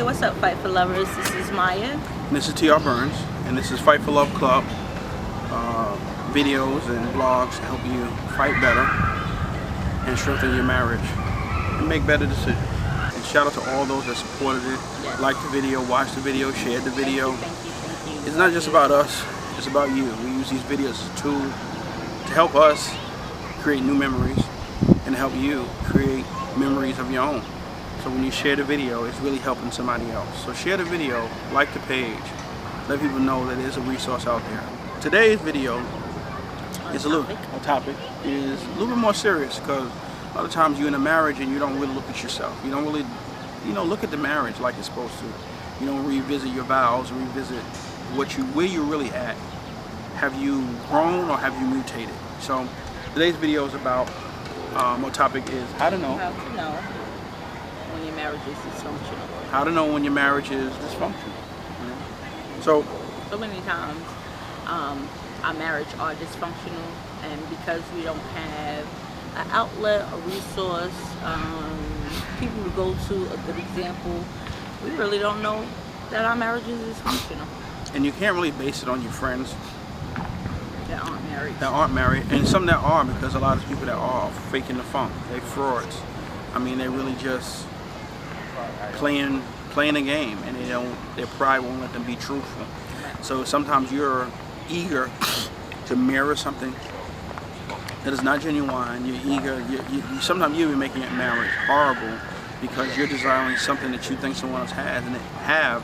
Hey, what's up, Fight for Lovers? This is Maya. This is T.R. Burns, and this is Fight for Love Club videos and blogs to help you fight better and strengthen your marriage and make better decisions. And shout out to all those that supported it, liked the video, watched the video, shared the video. Thank you. It's not just about us, it's about you. We use these videos as a tool to help us create new memories and help you create memories of your own. So when you share the video, it's really helping somebody else. So share the video, like the page, let people know that there's a resource out there. Today's video is a little bit more serious, because a lot of times you're in a marriage and you don't really look at yourself. You don't really, look at the marriage like you're supposed to. You don't revisit your vows, revisit where you're really at. Have you grown or have you mutated? So today's video is about, our topic is how to know when your marriage is dysfunctional. How to know when your marriage is dysfunctional. So many times our marriage are dysfunctional, and because we don't have an outlet, a resource, people to go to, a good example, we really don't know that our marriage is dysfunctional. And you can't really base it on your friends that aren't married, and some that are, because a lot of people that are faking the funk. They're frauds. I mean, they really just playing a game, and their pride won't let them be truthful. So sometimes you're eager to mirror something that is not genuine. You're eager. Sometimes you're making your marriage horrible because you're desiring something that you think someone else has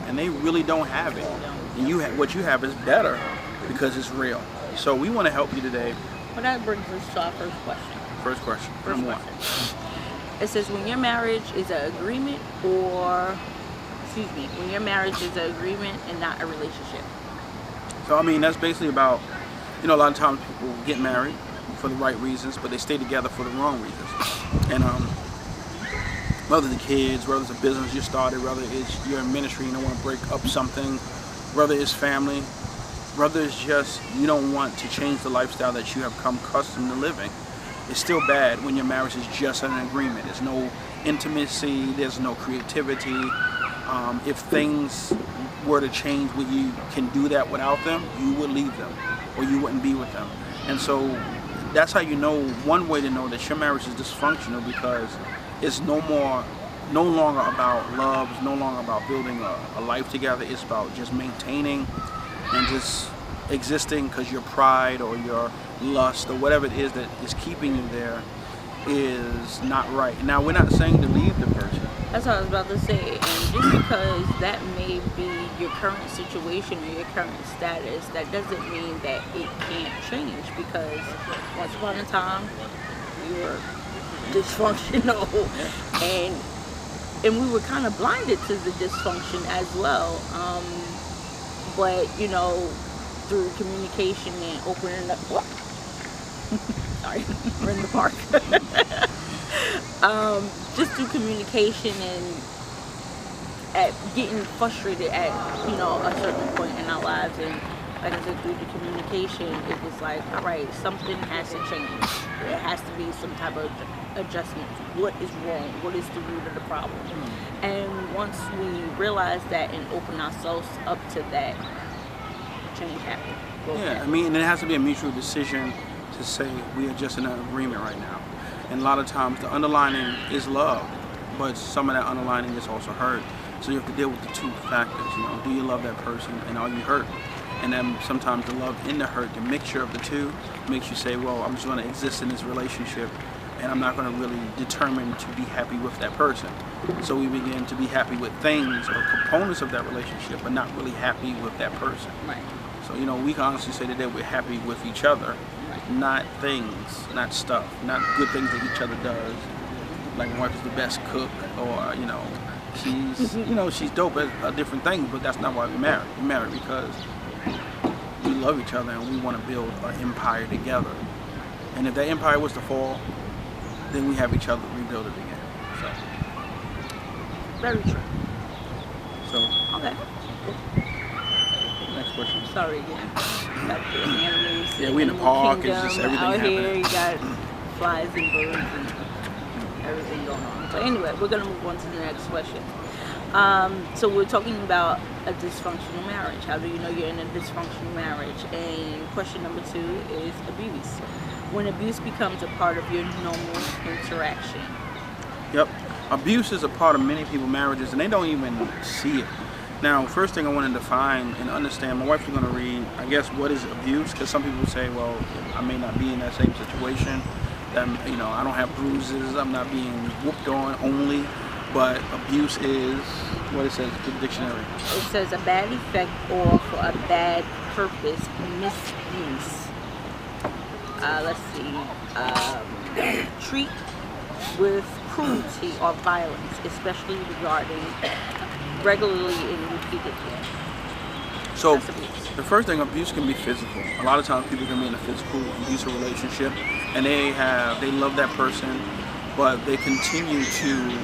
and they really don't have it. And what you have is better because it's real. So we want to help you today. Well, that brings us to our first question. Number one. It says, when your marriage is an agreement when your marriage is an agreement and not a relationship. So I mean, that's basically about, a lot of times people get married for the right reasons, but they stay together for the wrong reasons. And whether the kids, whether it's a business you started, whether it's your ministry, you don't want to break up something, whether it's family, whether it's just you don't want to change the lifestyle that you have come accustomed to living. It's still bad when your marriage is just an agreement. There's no intimacy, there's no creativity. If things were to change where you can do that without them, you would leave them or you wouldn't be with them. And so that's how you know, one way to know that your marriage is dysfunctional, because it's no longer about love, it's no longer about building a life together. It's about just maintaining and just existing because your pride or your lust or whatever it is that is keeping you there is not right. Now, we're not saying to leave the person. That's what I was about to say. And just because that may be your current situation or your current status, that doesn't mean that it can't change, because once upon a time we were dysfunctional and we were kind of blinded to the dysfunction as well. But through communication and opening up. Sorry, we're in the park. Just through communication and at getting frustrated at a certain point in our lives, and like I said, through the communication, it was like, all right, something has to change. There has to be some type of adjustment. What is wrong? What is the root of the problem? And once we realize that and open ourselves up to that, change happen. Yeah, I mean, it has to be a mutual decision to say we are just in an agreement right now. And a lot of times the underlining is love, but some of that underlining is also hurt. So you have to deal with the two factors. Do you love that person, and are you hurt? And then sometimes the love and the hurt, the mixture of the two, makes you say, well, I'm just going to exist in this relationship, and I'm not going to really determine to be happy with that person. So we begin to be happy with things or components of that relationship, but not really happy with that person. Right. So, we can honestly say that we're happy with each other, not things, not stuff, not good things that each other does. Like my wife is the best cook, or, she's, she's dope at different things, but that's not why we're married. We're married because we love each other and we want to build an empire together. And if that empire was to fall, then we have each other to rebuild it again. So. Very true. So. Okay. Next question. Sorry again. Got the animals. Yeah, we in the park. It's just everything out happening. Here, you got flies and birds and everything going on. So anyway, we're gonna move on to the next question. So we're talking about a dysfunctional marriage. How do you know you're in a dysfunctional marriage? And question number 2 is abuse. When abuse becomes a part of your normal interaction. Yep. Abuse is a part of many people's marriages, and they don't even see it. Now, first thing I want to define and understand, my wife is going to read, I guess, what is abuse, because some people say, well, I may not be in that same situation, that, I don't have bruises, I'm not being whooped on only, but abuse is, what it says, the dictionary. It says a bad effect or for a bad purpose, misuse. Let's see. Treat with cruelty or violence, especially regarding regularly and repeatedly. So That's abuse. the first thing, abuse can be physical. A lot of times people can be in a physical abusive relationship, and they love that person, but they continue to,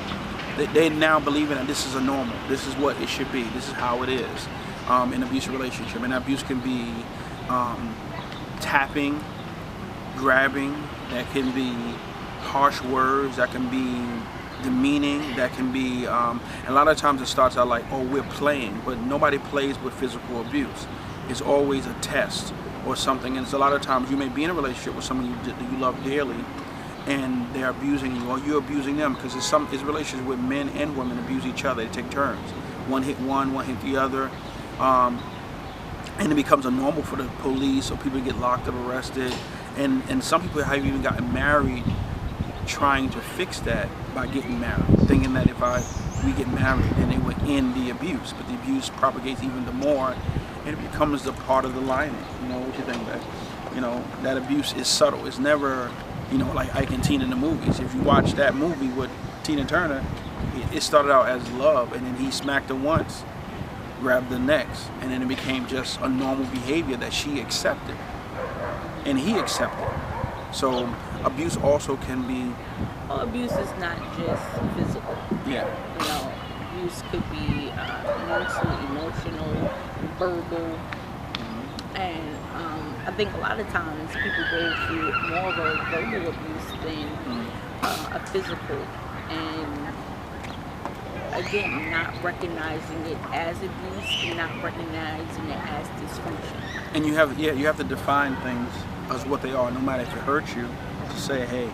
they now believing that this is a normal, this is what it should be, this is how it is in an abusive relationship. And abuse can be tapping, grabbing, that can be harsh words, that can be demeaning, that can be, a lot of times it starts out like, oh, we're playing, but nobody plays with physical abuse. It's always a test or something, and it's a lot of times you may be in a relationship with someone you love dearly, and they're abusing you, or you're abusing them, because it's relationships where men and women abuse each other. They take turns. One hit one hit the other, and it becomes a normal for the police, so people get locked up, arrested, and some people have even gotten married trying to fix that by getting married, thinking that if we get married, then it would end the abuse. But the abuse propagates even the more, and it becomes the part of the lining. What you think that, that abuse is subtle. It's never, like Ike and Tina in the movies. If you watch that movie with Tina Turner, it started out as love, and then he smacked her once, grabbed the next, and then it became just a normal behavior that she accepted, and he accepted. So abuse also can be... Well, abuse is not just physical. Yeah. Abuse could be mental, emotional, verbal, and I think a lot of times people go through more of a verbal abuse than a physical, and again, not recognizing it as abuse and not recognizing it as dysfunction. And you have to define things as what they are, no matter if it hurts you, to say, hey,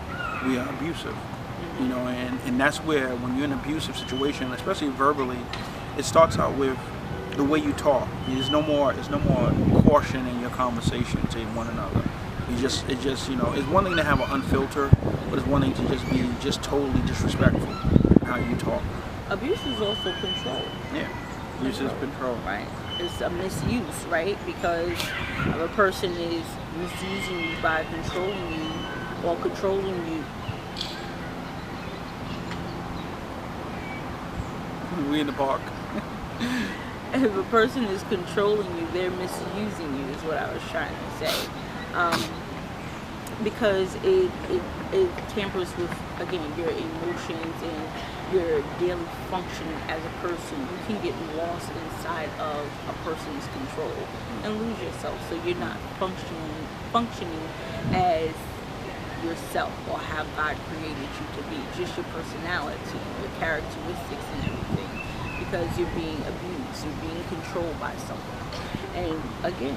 we are abusive. And that's where, when you're in an abusive situation, especially verbally, it starts out with the way you talk. There's no more caution in your conversation to one another. It's one thing to have an unfiltered, but it's one thing to just be totally disrespectful in how you talk. Abuse is also control. Yeah, abuse is control. Right. It's a misuse, right? Because a person is misusing you by controlling you or controlling you. We in the park. If a person is controlling you, they're misusing you, is what I was trying to say. Because it tampers with, again, your emotions and your daily functioning as a person. You can get lost inside of a person's control and lose yourself. So you're not functioning as yourself or how God created you to be, just your personality, your characteristics and everything, because you're being abused, you're being controlled by someone. And again,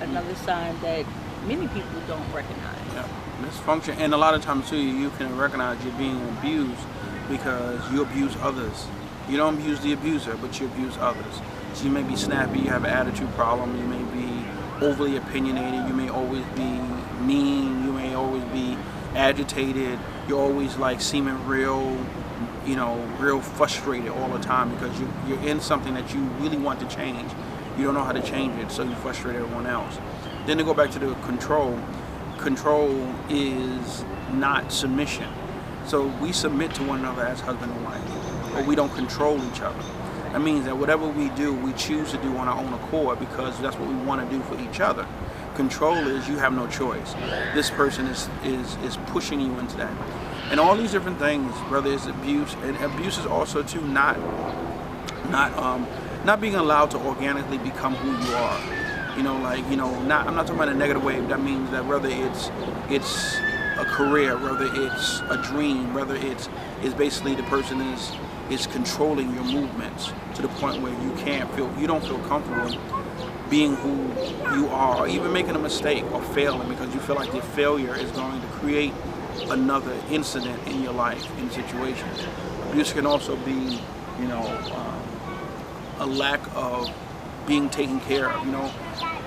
another sign that many people don't recognize. Yeah, dysfunction. And a lot of times too, you can recognize you're being abused because you abuse others. You don't abuse the abuser, but you abuse others. So you may be snappy, you have an attitude problem, you may be overly opinionated, you may always be mean, you may always be agitated, you're always like seeming real frustrated all the time because you're in something that you really want to change. You don't know how to change it, so you frustrate everyone else. Then to go back to the control is not submission. So we submit to one another as husband and wife, but we don't control each other. That means that whatever we do, we choose to do on our own accord because that's what we want to do for each other. Control is you have no choice. This person is pushing you into that. And all these different things, whether it's abuse, and abuse is also too not being allowed to organically become who you are. I'm not talking about a negative way. That means that whether it's a career, whether it's a dream, whether it's basically the person is is controlling your movements to the point where you don't feel comfortable being who you are, or even making a mistake or failing because you feel like your failure is going to create another incident in your life, in situations. Abuse can also be, a lack of being taken care of.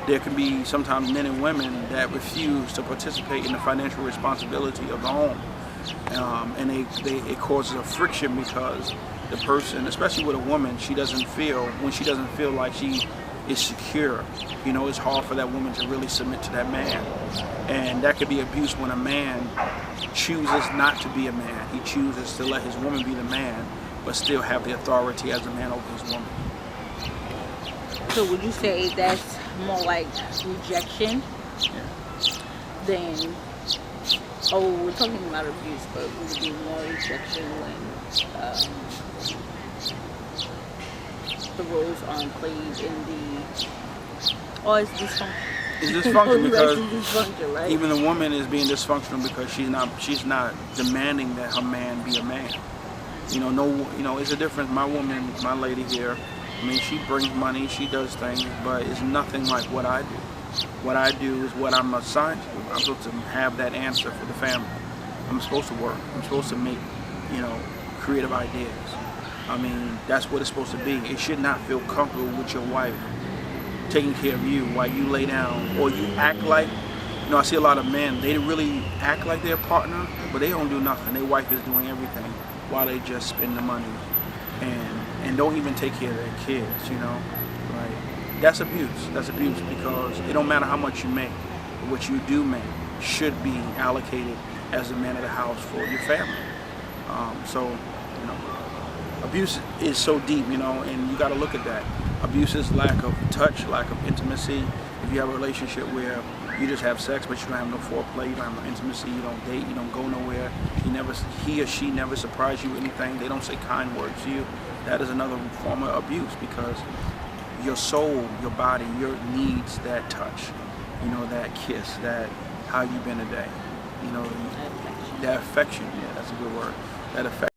There can be sometimes men and women that refuse to participate in the financial responsibility of the home. And it causes a friction because the person, especially with a woman, when she doesn't feel like she is secure, it's hard for that woman to really submit to that man. And that could be abuse when a man chooses not to be a man. He chooses to let his woman be the man, but still have the authority as a man over his woman. So would you say that's more like rejection than, we're talking about abuse, but would it be more rejection when the roles aren't played in it's dysfunction? It's dysfunction because dysfunction, right? even the woman is being dysfunctional because she's not demanding that her man be a man. It's a difference. My woman, my lady here, she brings money, she does things, but it's nothing like what I do. What I do is what I'm assigned to do. I'm supposed to have that answer for the family. I'm supposed to work. I'm supposed to make, creative ideas. That's what it's supposed to be. It should not feel comfortable with your wife taking care of you while you lay down, or you act like, I see a lot of men, they really act like they're a partner, but they don't do nothing. Their wife is doing everything while they just spend the money and don't even take care of their kids, Like, that's abuse. That's abuse because it don't matter how much you make, what you do make should be allocated as the man of the house for your family. Abuse is so deep, and you got to look at that. Abuse is lack of touch, lack of intimacy. If you have a relationship where you just have sex, but you don't have no foreplay, you don't have no intimacy, you don't date, you don't go nowhere, he or she never surprise you with anything, they don't say kind words to you, that is another form of abuse because your soul, your body, your needs that touch, that kiss, that how you been today, that affection, yeah, that's a good word, that affection.